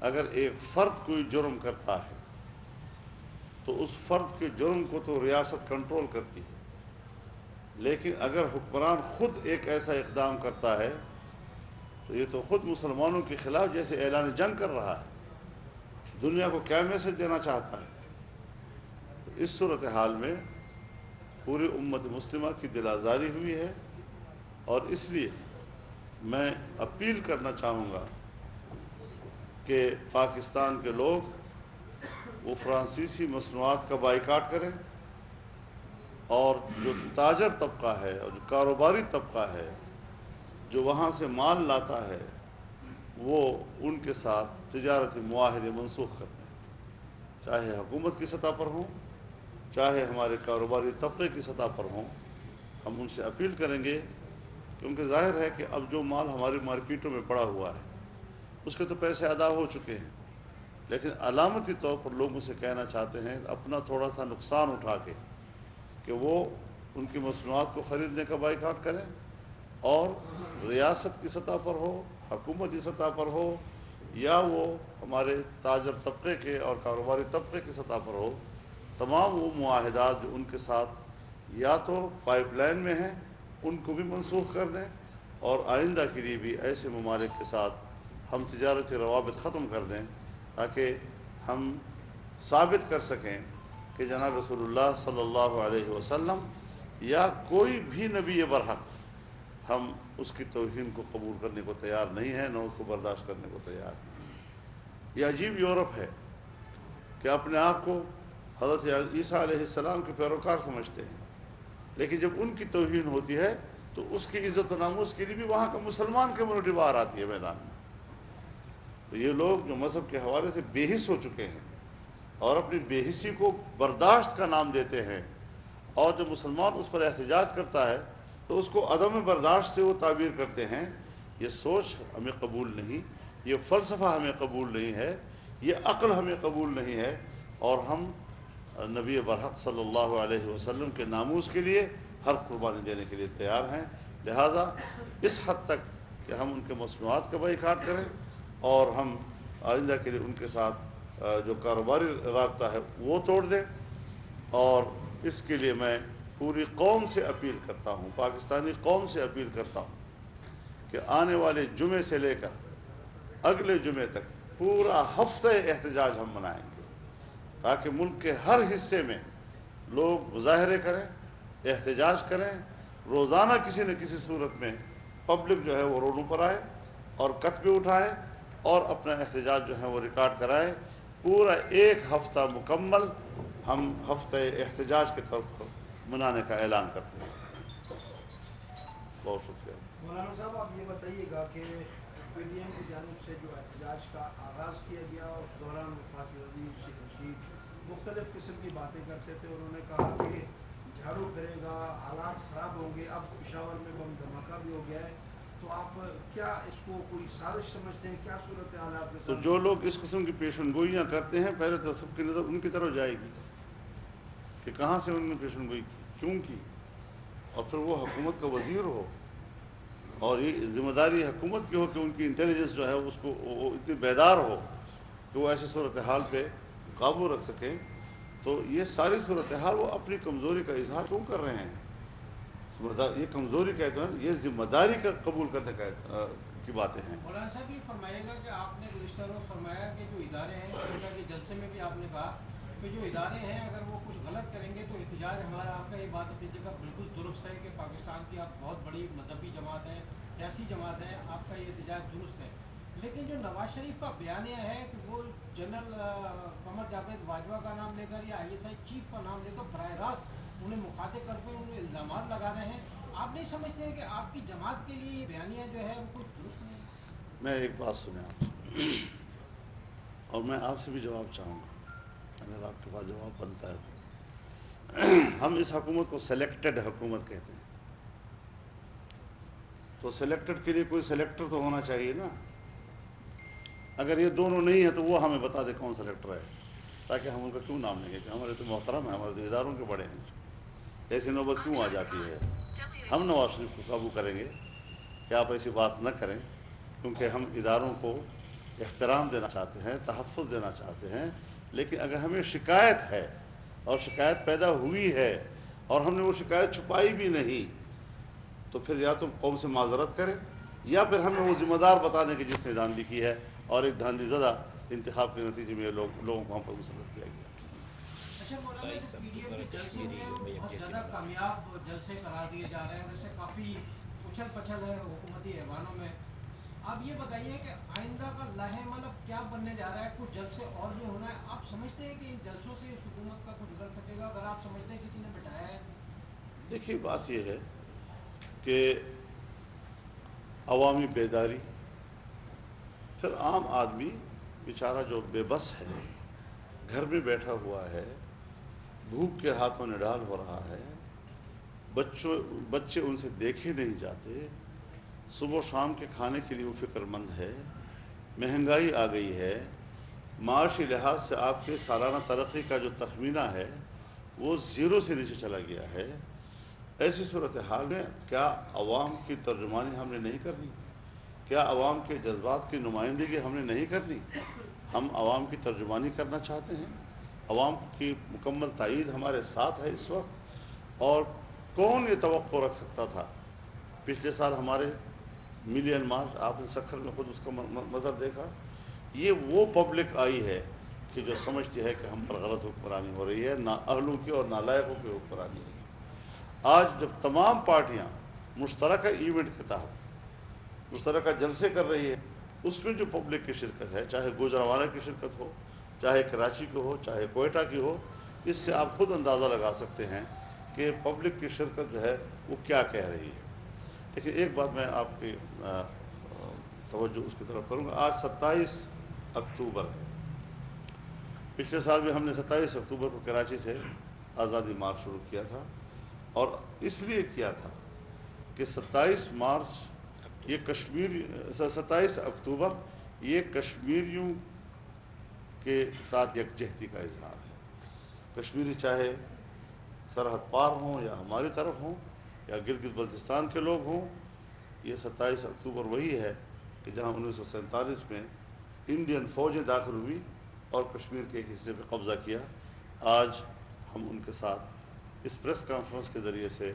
اگر ایک فرد کوئی جرم کرتا ہے تو اس فرد کے جرم کو تو ریاست کنٹرول کرتی ہے، لیکن اگر حکمران خود ایک ایسا اقدام کرتا ہے تو یہ تو خود مسلمانوں کے خلاف جیسے اعلان جنگ کر رہا ہے، دنیا کو کیا میسج دینا چاہتا ہے۔ تو اس صورتحال میں پوری امت مسلمہ کی دل آزاری ہوئی ہے، اور اس لیے میں اپیل کرنا چاہوں گا کہ پاکستان کے لوگ وہ فرانسیسی مصنوعات کا بائیکاٹ کریں، اور جو تاجر طبقہ ہے اور جو کاروباری طبقہ ہے جو وہاں سے مال لاتا ہے وہ ان کے ساتھ تجارتی معاہدے منسوخ کرتے ہیں، چاہے حکومت کی سطح پر ہوں چاہے ہمارے کاروباری طبقے کی سطح پر ہوں۔ ہم ان سے اپیل کریں گے، کیونکہ ظاہر ہے کہ اب جو مال ہماری مارکیٹوں میں پڑا ہوا ہے اس کے تو پیسے ادا ہو چکے ہیں، لیکن علامتی طور پر لوگوں سے کہنا چاہتے ہیں اپنا تھوڑا سا نقصان اٹھا کے کہ وہ ان کی مصنوعات کو خریدنے کا بائیکاٹ کریں، اور ریاست کی سطح پر ہو، حکومتی سطح پر ہو، یا وہ ہمارے تاجر طبقے کے اور کاروباری طبقے کی سطح پر ہو، تمام وہ معاہدات جو ان کے ساتھ یا تو پائپ لائن میں ہیں ان کو بھی منسوخ کر دیں، اور آئندہ کے لیے بھی ایسے ممالک کے ساتھ ہم تجارتی روابط ختم کر دیں، تاکہ ہم ثابت کر سکیں کہ جناب رسول اللہ صلی اللہ علیہ وسلم یا کوئی بھی نبی برحق ہم اس کی توہین کو قبول کرنے کو تیار نہیں ہیں، نہ اس کو برداشت کرنے کو تیار ہیں۔ یہ عجیب یورپ ہے کہ اپنے آپ کو حضرت عیسیٰ علیہ السلام کے پیروکار سمجھتے ہیں، لیکن جب ان کی توہین ہوتی ہے تو اس کی عزت و ناموس کے لیے بھی وہاں کا مسلمان کمیونٹی باہر آتی ہے میدان میں۔ تو یہ لوگ جو مذہب کے حوالے سے بے حس ہو چکے ہیں اور اپنی بے حسی کو برداشت کا نام دیتے ہیں، اور جب مسلمان اس پر احتجاج کرتا ہے تو اس کو عدم برداشت سے وہ تعبیر کرتے ہیں۔ یہ سوچ ہمیں قبول نہیں، یہ فلسفہ ہمیں قبول نہیں ہے، یہ عقل ہمیں قبول نہیں ہے، اور ہم نبی برحق صلی اللہ علیہ وسلم کے ناموس کے لیے ہر قربانی دینے کے لیے تیار ہیں۔ لہٰذا اس حد تک کہ ہم ان کے مصنوعات کا بائیکاٹ کریں، اور ہم آئندہ کے لیے ان کے ساتھ جو کاروباری رابطہ ہے وہ توڑ دیں۔ اور اس کے لیے میں پوری قوم سے اپیل کرتا ہوں، پاکستانی قوم سے اپیل کرتا ہوں کہ آنے والے جمعے سے لے کر اگلے جمعے تک پورا ہفتہ احتجاج ہم منائیں گے، تاکہ ملک کے ہر حصے میں لوگ مظاہرے کریں، احتجاج کریں، روزانہ کسی نہ کسی صورت میں پبلک جو ہے وہ روڈوں پر آئے اور کتبے اٹھائے اور اپنا احتجاج جو ہے وہ ریکارڈ کرائے۔ پورا ایک ہفتہ مکمل ہم ہفتہ احتجاج کے طور پر منانے کا اعلان کرتے ہیں۔ بہت شکریہ۔ مولانا صاحب آپ یہ بتائیے گا کہ پی ڈی ایم کی جانب سے جو احتجاج کا آغاز کیا گیا اس دوران وفاقی وزیر شیخ رشید مختلف قسم کی باتیں کرتے تھے، انہوں نے کہا کہ جھاڑو پھرے گا، حالات خراب ہوں گے، اب پشاور میں بم دھماکہ بھی ہو گیا ہے، تو آپ کیا اس کو کوئی سازش سمجھتے ہیں؟ کیا صورتحال آپ کے تو سامنے؟ جو لوگ اس قسم کی پیشن گوئیاں کرتے ہیں پہلے تو سب کی نظر ان کی طرف جائے گی کہ کہاں سے انہوں نے پیشن گوئی کی، کیوں کی، اور پھر وہ حکومت کا وزیر ہو، اور یہ ذمہ داری حکومت کی ہو کہ ان کی انٹیلیجنس جو ہے اس کو وہ اتنی بیدار ہو کہ وہ ایسی صورتحال پہ قابو رکھ سکیں۔ تو یہ ساری صورتحال وہ اپنی کمزوری کا اظہار کیوں کر رہے ہیں؟ یہ کمزوری کا اعتماد، یہ ذمہ داری کا قبول کرنے کی باتیں ہیں۔ مولانا صاحب یہ فرمائیے گا کہ آپ نے گزشتہ روز فرمایا کہ جو ادارے ہیں جیسا کہ جلسے میں بھی آپ نے کہا کہ جو ادارے ہیں اگر وہ کچھ غلط کریں گے تو احتجاج ہمارا، آپ کا یہ بات اپنی جگہ بالکل درست ہے کہ پاکستان کی آپ بہت بڑی مذہبی جماعت ہے، سیاسی جماعت ہے، آپ کا یہ احتجاج درست ہے، لیکن جو نواز شریف کا بیانیہ ہے کہ وہ جنرل قمر جاوید باجوہ کا نام لے کر یا آئی ایس آئی چیف کا نام لے کر براہ راست انہیں مخاطب کر کے انہیں الزامات لگا رہے ہیں، آپ نہیں سمجھتے ہیں کہ آپ کی جماعت کے لیے یہ بیانیہ جو ہے وہ کچھ درست نہیں؟ میں ایک بات سنیں آپ سے، اور میں آپ سے بھی جواب چاہوں گا اگر آپ کے پاس جواب بنتا ہے تو۔ ہم اس حکومت کو سلیکٹڈ حکومت کہتے ہیں، تو سلیکٹڈ کے لیے کوئی سلیکٹر تو ہونا چاہیے نا۔ اگر یہ دونوں نہیں ہیں تو وہ ہمیں بتا دے کون سلیکٹر ہے، تاکہ ہم ان کا کیوں نام لیں گے کہ ہمارے تو محترم ہیں، ہمارے تو اداروں کے بڑے ہیں، ایسی نوبت کیوں آ جاتی ہے؟ ہم نواز شریف کو قابو کریں گے کہ آپ ایسی بات نہ کریں، کیونکہ ہم اداروں کو احترام دینا چاہتے ہیں، تحفظ دینا چاہتے ہیں، لیکن اگر ہمیں شکایت ہے اور شکایت پیدا ہوئی ہے اور ہم نے وہ شکایت چھپائی بھی نہیں، تو پھر یا تم قوم سے معذرت کریں یا پھر ہمیں وہ ذمہ دار بتا دیں کہ جس نے دھاندلی کی ہے اور ایک دھاندلی زدہ انتخاب کے نتیجے میں لوگوں کو ہم پر مسلط کیا گیا۔ اچھا مولانا، جو پی ڈی ایم کے جلسے ہیں وہ بہت زیادہ کامیاب جلسے قرار دیے جا رہے ہیں، ویسے کافی اچھل پچھل ہے حکومتی ایوانوں میں۔ آپ یہ بتائیے کہ آئندہ کا لائحہ عمل اب کیا بننے جا رہا ہے؟ کچھ جلسے اور جو ہونا ہے، آپ سمجھتے ہیں کہ ان جلسوں سے اس حکومت کا کچھ نکل سکے گا؟ اگر آپ سمجھتے ہیں کسی نے بٹھایا ہے؟ دیکھیے بات یہ ہے کہ عوامی بیداری، پھر عام آدمی بیچارہ جو بے بس ہے، گھر میں بیٹھا ہوا ہے، بھوک کے ہاتھوں نڈال ہو رہا ہے، بچے ان سے دیکھے نہیں جاتے، صبح و شام کے کھانے کے لیے وہ فکر مند ہے، مہنگائی آ گئی ہے، معاشی لحاظ سے آپ کے سالانہ ترقی کا جو تخمینہ ہے وہ زیرو سے نیچے چلا گیا ہے۔ ایسی صورتحال میں کیا عوام کی ترجمانی ہم نے نہیں کرنی؟ کیا عوام کے جذبات کی نمائندگی ہم نے نہیں کرنی؟ ہم عوام کی ترجمانی کرنا چاہتے ہیں، عوام کی مکمل تائید ہمارے ساتھ ہے اس وقت، اور کون یہ توقع رکھ سکتا تھا؟ پچھلے سال ہمارے ملین مارچ، آپ نے سکھر میں خود اس کا منظر دیکھا، یہ وہ پبلک آئی ہے کہ جو سمجھتی ہے کہ ہم پر غلط حکمرانی ہو رہی ہے، نااہلوں کی اور نالائقوں کی حکمرانی ہے۔ آج جب تمام پارٹیاں مشترکہ ایونٹ کے تحت مشترکہ جلسے کر رہی ہے، اس میں جو پبلک کی شرکت ہے، چاہے گوجرانوالہ کی شرکت ہو، چاہے کراچی کی ہو، چاہے کوئٹہ کی ہو، اس سے آپ خود اندازہ لگا سکتے ہیں کہ پبلک کی شرکت جو ہے وہ کیا کہہ رہی ہے۔ لیکن ایک بات میں آپ کی توجہ اس کی طرف کروں گا، آج 27 اکتوبر ہے۔ پچھلے سال بھی ہم نے 27 اکتوبر کو کراچی سے آزادی مارچ شروع کیا تھا، اور اس لیے کیا تھا کہ 27 اکتوبر یہ کشمیریوں کے ساتھ یکجہتی کا اظہار ہے۔ کشمیری چاہے سرحد پار ہوں یا ہماری طرف ہوں یا گلگت بلتستان کے لوگ ہوں، یہ 27 اکتوبر وہی ہے کہ جہاں 1947 میں انڈین فوجیں داخل ہوئی اور کشمیر کے ایک حصے پہ قبضہ کیا۔ آج ہم ان کے ساتھ اس پریس کانفرنس کے ذریعے سے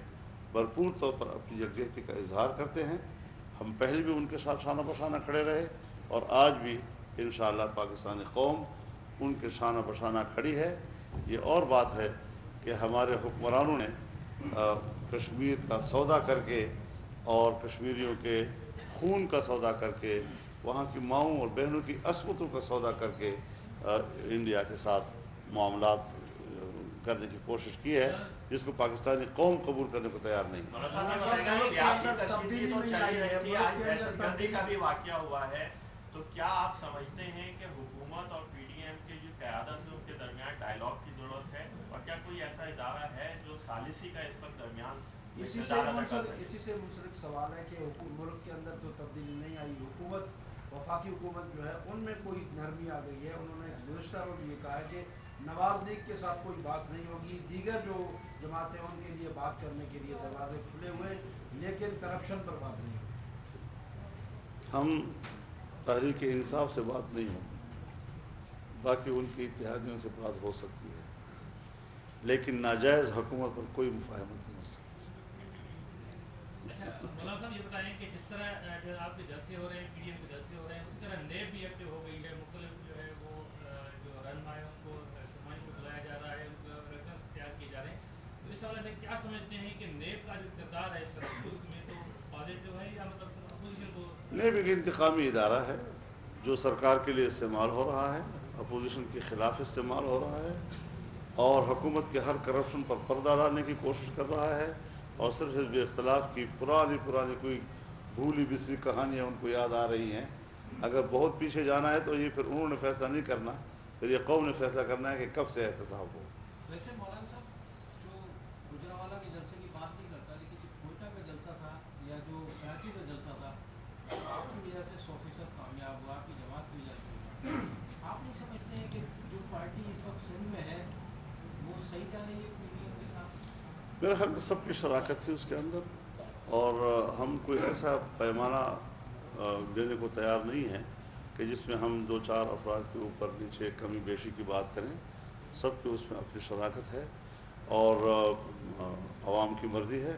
بھرپور طور پر اپنی یکجہتی کا اظہار کرتے ہیں۔ ہم پہلے بھی ان کے ساتھ شانہ بشانہ کھڑے رہے اور آج بھی انشاءاللہ پاکستانی قوم ان کے شانہ بشانہ کھڑی ہے۔ یہ اور بات ہے کہ ہمارے حکمرانوں نے کشمیر کا سودا کر کے اور کشمیریوں کے خون کا سودا کر کے، وہاں کی ماؤں اور بہنوں کی عصمتوں کا سودا کر کے انڈیا کے ساتھ معاملات کرنے کی کوشش کی ہے، جس کو پاکستانی قوم قبول کرنے کو تیار نہیں۔ تبدیلی تو چلی رہی تھی، آج دہشت گردی کا بھی واقعہ ہوا ہے، تو کیا آپ سمجھتے ہیں کہ حکومت اور پی ڈی ایم کی جو قیادت ہے ان کے درمیان ڈائیلاگ کی ضرورت ہے، اور کیا کوئی ایسا ادارہ ہے جو ثالثی کا اس وقت درمیان اسی سے منسلک سوال ہے کہ ملک کے اندر جو تبدیلی نہیں آئی، حکومت وفاقی حکومت جو ہے ان میں کوئی نرمی آ گئی ہے۔ انہوں نے گزشتہ روز یہ کہا ہے کہ نواز لیگ کے ساتھ کوئی بات نہیں ہوگی، دیگر جو جماعتیں ان کے لیے بات کرنے کے لیے دروازے کھلے ہوئے، لیکن کرپشن پر بات نہیں ہوگی۔ ہم تحریک انصاف سے بات نہیں ہوگی، باقی ان کی اتحادیوں سے بات ہو سکتی ہے، لیکن ناجائز حکومت پر کوئی مفاہمت نہیں ہو سکتی۔ مولانا صاحب یہ بتائیں کہ جس طرح جو آپ کے جلسے ہو رہے ہیں، پی ڈی ایم کے جلسے ہو رہے ہیں، اسی طرح نیب بھی ایکٹیو ہو گئی ہے، مختلف جو ہے وہ جو رہنما ہے ان کو شمالی کو بلایا جا رہا ہے، ان کو ریفرنس تیار کیے جا رہے ہیں، تو اس حوالے سے کیا سمجھتے ہیں کہ نیب کا جو کردار ہے اس طرح میں تو پازیٹیو ہے یا مطلب اپوزیشن کو؟ نیب ایک انتقامی ادارہ ہے جو سرکار کے لیے استعمال ہو رہا ہے، اپوزیشن کے خلاف استعمال ہو رہا ہے، اور حکومت کے ہر کرپشن پر پردہ ڈالنے کی کوشش کر رہا ہے، اور صرف حزب اختلاف کی پرانی کوئی بھولی بسری کہانیاں ان کو یاد آ رہی ہیں۔ اگر بہت پیچھے جانا ہے تو یہ پھر انہوں نے فیصلہ نہیں کرنا، پھر یہ قوم نے فیصلہ کرنا ہے کہ کب سے احتساب ہو۔ ویسے مولانا صاحب جو گجرانوالہ کے جلسے کی بات نہیں کرتا، لیکن جو کوئٹہ کا جلسہ تھا یا جو کراچی کا جلسہ تھا، آپ کی وجہ سے 100% کامیاب ہوا، آپ کی جماعت کی وجہ سے ہوا۔ آپ نہیں سمجھتے ہیں کہ جو پارٹی اس وقت سندھ میں ہے وہ صحیح جا رہی ہے پی ڈی ایم کے ساتھ؟ میرے خیال میں سب کی شراکت تھی اس کے اندر، اور ہم کوئی ایسا پیمانہ دینے کو تیار نہیں ہیں کہ جس میں ہم 2-4 افراد کے اوپر نیچے کمی بیشی کی بات کریں، سب کے اس میں اپنی شراکت ہے، اور عوام کی مرضی ہے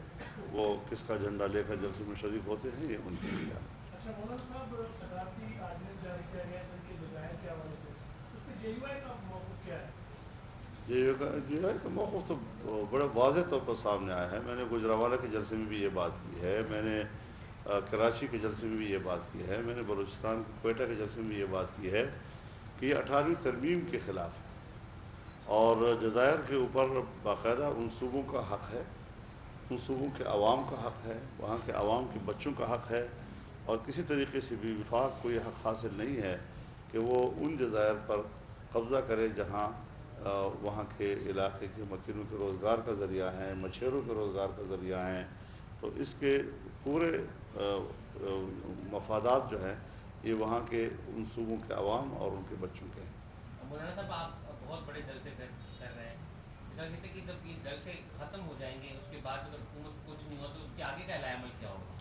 وہ کس کا جھنڈا لے کر جلسے میں شریک ہوتے ہیں، یہ ان کی اختیار ہے۔ اچھا مولانا صاحب، صدارتی آرڈیننس جاری کیا گیا ہے سر کے بظاہر کے حوالے سے، اس پہ JUI کا موقف کیا ہے؟ JUI کا موقف تو بڑے واضح طور پر سامنے آیا ہے۔ میں نے گجرانوالہ کے جلسے میں بھی یہ بات کی ہے، میں نے کراچی کے جلسے میں بھی یہ بات کی ہے، میں نے بلوچستان کوئٹہ کے جلسے میں بھی یہ بات کی ہے کہ یہ 18ویں ترمیم کے خلاف ہے، اور جزائر کے اوپر باقاعدہ ان صوبوں کا حق ہے، ان صوبوں کے عوام کا حق ہے، وہاں کے عوام کے بچوں کا حق ہے، اور کسی طریقے سے بھی وفاق کو یہ حق حاصل نہیں ہے کہ وہ ان جزائر پر قبضہ کرے جہاں وہاں کے علاقے کے مکینوں کے روزگار کا ذریعہ ہیں، مچھیروں کے روزگار کا ذریعہ ہیں۔ تو اس کے پورے مفادات جو ہیں یہ وہاں کے ان صوبوں کے عوام اور ان کے بچوں کے ہیں۔ مولانا صاحب، آپ بہت بڑے جلسے کر رہے ہیں، مثال کہتے ہیں کہ جب یہ جلسے ختم ہو جائیں گے اس کے بعد اگر حکومت کچھ نہیں ہو تو اس کے آگے کا عمل کیا ہوگا؟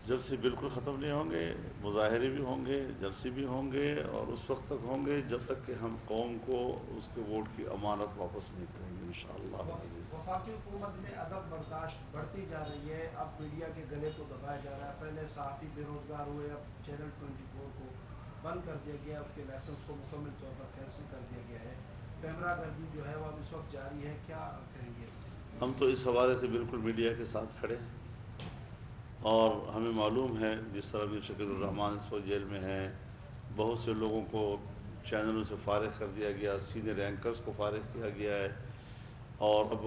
جلسے بالکل ختم نہیں ہوں گے، مظاہرے بھی ہوں گے، جلسے بھی ہوں گے، اور اس وقت تک ہوں گے جب تک کہ ہم قوم کو اس کے ووٹ کی امانت واپس نہیں کریں گے انشاءاللہ العزیز۔ وفاقی حکومت میں عدم برداشت بڑھتی جا رہی ہے، اب میڈیا کے گلے کو دبایا جا رہا ہے، پہلے صحافی بے روزگار ہوئے، اب چینل 24 کو بند کر دیا گیا، اس کے لائسنس کو مکمل طور پر کینسل کر دیا گیا ہے، کیمرہ گردی جو ہے وہ اب اس وقت جاری ہے، کیا کہیں گے؟ ہم تو اس حوالے سے بالکل میڈیا کے ساتھ کھڑے ہیں، اور ہمیں معلوم ہے جس طرح میر شکیل الرحمان اس وقت جیل میں ہیں، بہت سے لوگوں کو چینلوں سے فارغ کر دیا گیا، سینئر اینکرز کو فارغ کیا گیا ہے، اور اب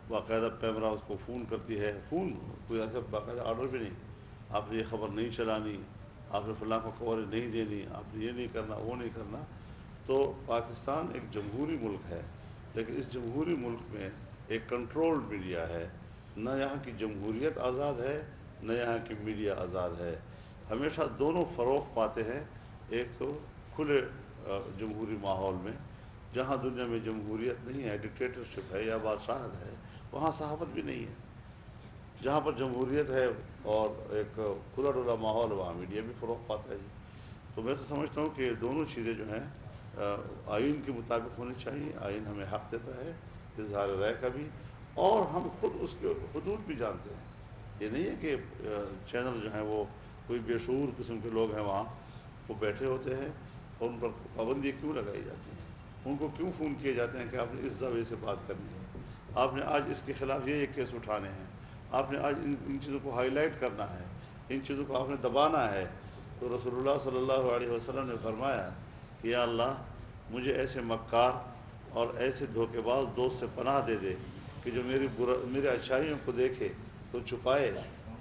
باقاعدہ پیمرا اس کو فون کرتی ہے، فون کوئی ایسا باقاعدہ آرڈر بھی نہیں، آپ نے یہ خبر نہیں چلانی، آپ نے فلاں کو کوریج نہیں دینی، آپ نے یہ نہیں کرنا، وہ نہیں کرنا۔ تو پاکستان ایک جمہوری ملک ہے، لیکن اس جمہوری ملک میں ایک کنٹرولڈ میڈیا ہے، نہ یہاں کی جمہوریت آزاد ہے نہ یہاں کی میڈیا آزاد ہے۔ ہمیشہ دونوں فروغ پاتے ہیں ایک کھلے جمہوری ماحول میں، جہاں دنیا میں جمہوریت نہیں ہے، ڈکٹیٹرشپ ہے یا بادشاہت ہے، وہاں صحافت بھی نہیں ہے۔ جہاں پر جمہوریت ہے اور ایک کھلا ڈلا ماحول، وہاں میڈیا بھی فروغ پاتا ہے۔ تو میں تو سمجھتا ہوں کہ دونوں چیزیں جو ہیں آئین کے مطابق ہونی چاہیے، آئین ہمیں حق دیتا ہے اظہار رائے کا بھی، اور ہم خود اس کے حدود بھی جانتے ہیں۔ یہ نہیں ہے کہ چینل جو ہیں وہ کوئی بے شعور قسم کے لوگ ہیں وہاں، وہ بیٹھے ہوتے ہیں اور ان پر پابندی کیوں لگائی جاتی ہے، ان کو کیوں فون کیے جاتے ہیں کہ آپ نے اس زاویے سے بات کرنی ہے، آپ نے آج اس کے خلاف یہ کیس اٹھانے ہیں، آپ نے آج ان چیزوں کو ہائی لائٹ کرنا ہے، ان چیزوں کو آپ نے دبانا ہے۔ تو رسول اللہ صلی اللہ علیہ وسلم نے فرمایا کہ یا اللہ مجھے ایسے مکار اور ایسے دھوکے باز دوست سے پناہ دے دے کہ جو میری اچھائیوں کو دیکھے تو چھپائے،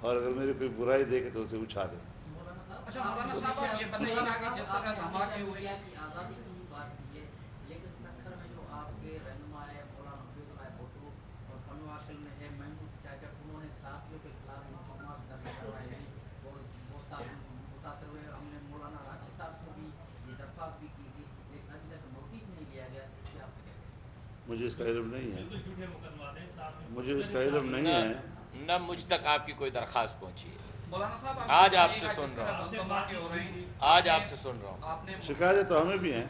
اور اگر میری کوئی برائی دیکھے تو اسے اچھالے۔ اچھا مولانا صاحب، آپ یہ بتائیے گا کہ جس طرح دھماکے ہوئے، کی آزادی کی بات کی ہے، لیکن سکھر میں جو آپ کے رہنما ہے مولانا حفیظ اللہ بھٹو، اور پنواکل میں ہے محمود چاچا، انہوں نے صحافیوں کے خلاف مقدمات درج کروائے ہیں، اور متاثر ہوئے۔ ہم نے مولانا راشد صاحب کو بھی یہ درخواست بھی کی تھی، لیکن ابھی تک نوٹس نہیں لیا گیا، کیا آپ کہتے ہیں؟ مجھے اس کا علم نہیں ہے، بالکل جھوٹے مقدمات ہیں، صاحب مجھے اس کا علم نہیں ہے۔ نہ مجھ تک آپ کی کوئی درخواست پہنچی ہے، مولانا صاحب آج آپ بتائیے سے گا سن جس رہا طرح ہوں، دھماکے ہو رہے ہیں، آج آپ سے سن رہا ہوں، آپ نے شکایتیں تو ہمیں بھی ہیں،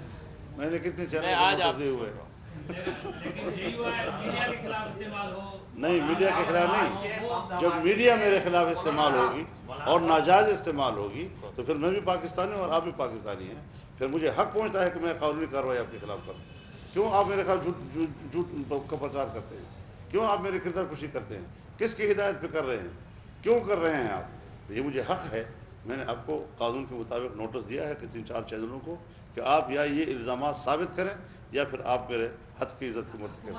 میں نے کتنے میں چینل آج آپ کو سے دیے سن ہوئے رہا ہوں۔ لیکن JUI میڈیا کے خلاف استعمال ہو، نہیں، میڈیا کے خلاف نہیں، جب میڈیا میرے خلاف استعمال ہوگی اور ناجائز استعمال ہوگی تو پھر میں بھی پاکستانی ہوں اور آپ بھی پاکستانی ہیں، پھر مجھے حق پہنچتا ہے کہ میں قانونی کارروائی آپ کے خلاف کروں۔ کیوں آپ میرے خلاف جھوٹ کا پرچار کرتے ہیں؟ کیوں آپ میرے کردار کشی کرتے ہیں؟ کس کی ہدایت پہ کر رہے ہیں؟ کیوں کر رہے ہیں آپ؟ یہ مجھے حق ہے، میں نے آپ کو قانون کے مطابق نوٹس دیا ہے کہ 3-4 چینلوں کو کہ آپ یا یہ الزامات ثابت کریں یا پھر آپ میرے حد کی عزت کی مرتکب کریں۔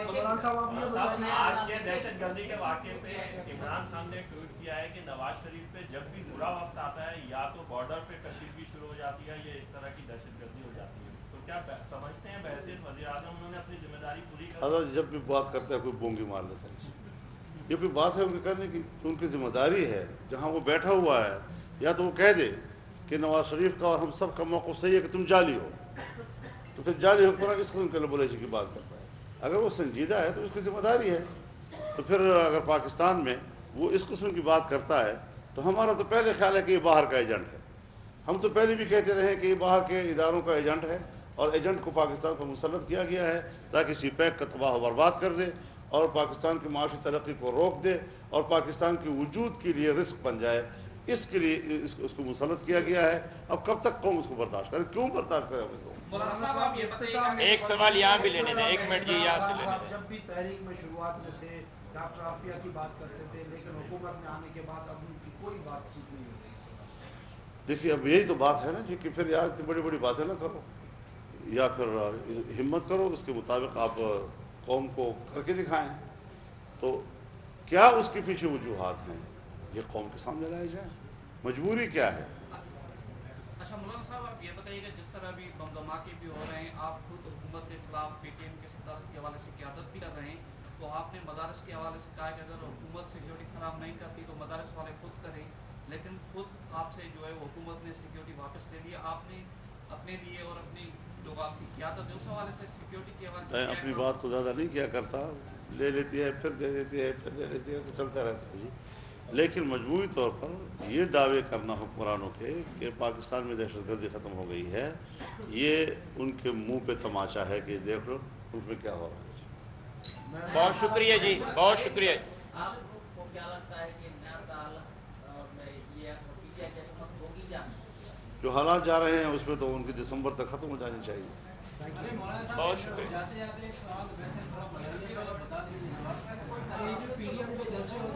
مولانا صاحب آپ یہ بتائیے، آج کے دہشت گردی کے واقعے پہ عمران خان نے ٹویٹ کیا ہے کہ نواز شریف پہ جب بھی برا وقت آتا ہے یا تو بارڈر پہ کشیدگی شروع ہو جاتی ہے یا اس طرح کی دہشت گردی ہو جاتی ہے، تو کیا سمجھتے ہیں بحیثیت وزیر اعظم انہوں نے اپنی ذمہ داری پوری کر حضرت جب بھی بات کرتا ہے کوئی بونگی مار لیتا ہے، یہ کوئی بات ہے ان کے کرنے کی، ان کی ذمہ داری ہے، جہاں وہ بیٹھا ہوا ہے یا تو وہ کہہ دے کہ نواز شریف کا اور ہم سب کا موقف صحیح ہے کہ تم جعلی ہو، تو پھر جعلی حکمران اس قسم کے لبولیچی کی بات کرتا ہے۔ اگر وہ سنجیدہ ہے تو اس کی ذمہ داری ہے، تو پھر اگر پاکستان میں وہ اس قسم کی بات کرتا ہے تو ہمارا تو پہلے خیال ہے کہ یہ باہر کا ایجنٹ ہے، ہم تو پہلے بھی کہتے رہے کہ یہ باہر کے اداروں کا ایجنٹ ہے اور ایجنٹ کو پاکستان پر مسلط کیا گیا ہے تاکہ سی پیک کا تباہ و برباد کر دے اور پاکستان کی معاشی ترقی کو روک دے اور پاکستان کے وجود کے لیے رزق بن جائے، اس کے لیے اس کو مسلط کیا گیا ہے۔ اب کب تک قوم اس کو برداشت کرے؟ کیوں برداشت کرے ہم اس کو؟ مولانا صاحب آپ یہ بتائیے ایک سوال یہاں بھی لینے دیں، ایک منٹ جی یہاں سے لینے دیں۔ جب بھی تحریک میں شروعات میں تھے ڈاکٹر عافیہ کی بات کرتے تھے، لیکن حکومت میں آنے کے بعد اب ان کی کوئی بات چیت نہیں ہو رہی۔ دیکھیے اب یہی تو بات ہے نا جی کہ پھر یار اتنی بڑی بڑی باتیں نہ کرو، یا پھر ہمت کرو، اس کے مطابق آپ قوم کو کر کے دکھائیں۔ تو کیا اس کے پیچھے وجوہات ہیں یہ قوم کے سامنے لائے جائیں، مجبوری کیا ہے؟ اچھا مولانا صاحب آپ یہ بتائیے کہ جس طرح ابھی بم دھماکے بھی ہو رہے ہیں، آپ خود حکومت کے خلاف پی ٹی ایم کے صدارت کے حوالے سے قیادت بھی کر رہے ہیں، تو آپ نے مدارس کے حوالے سے کہا کہ اگر حکومت سیکیورٹی خراب نہیں کرتی تو مدارس والے خود کریں، لیکن خود آپ سے جو ہے وہ حکومت نے سیکیورٹی واپس لے لیا۔ آپ نے اپنے لیے اور اپنی جو آپ کی قیادت ہے اس حوالے سے سیکیورٹی کے حوالے سے میں کیا اپنی کہا؟ بات تو زیادہ نہیں کیا کرتا، لے لیتی ہے پھر دے دیتی ہے پھر دے دیتی ہے، تو چلتا رہتا ہے جی۔ لیکن مجموعی طور پر یہ دعوے کرنا حکمرانوں کے کہ پاکستان میں دہشت گردی ختم ہو گئی ہے، یہ ان کے منہ پہ تماچا ہے کہ دیکھ لو ان پہ کیا ہو رہا ہے۔ بہت شکریہ جی، بہت شکریہ۔ آپ کو کیا لگتا ہے کہ نیا سال میں یہ پی ٹی آئی کی حکومت ہوگی یا جو حالات جا رہے ہیں اس پہ تو ان کی دسمبر تک ختم ہو جانی چاہیے۔ ارے مولانا صاحب بہت شکریہ۔ جاتے جاتے ایک سوال ویسے تھوڑا بتا دیجیے، یہ جو پی ڈی ایم کے جلسے ہوتے ہیں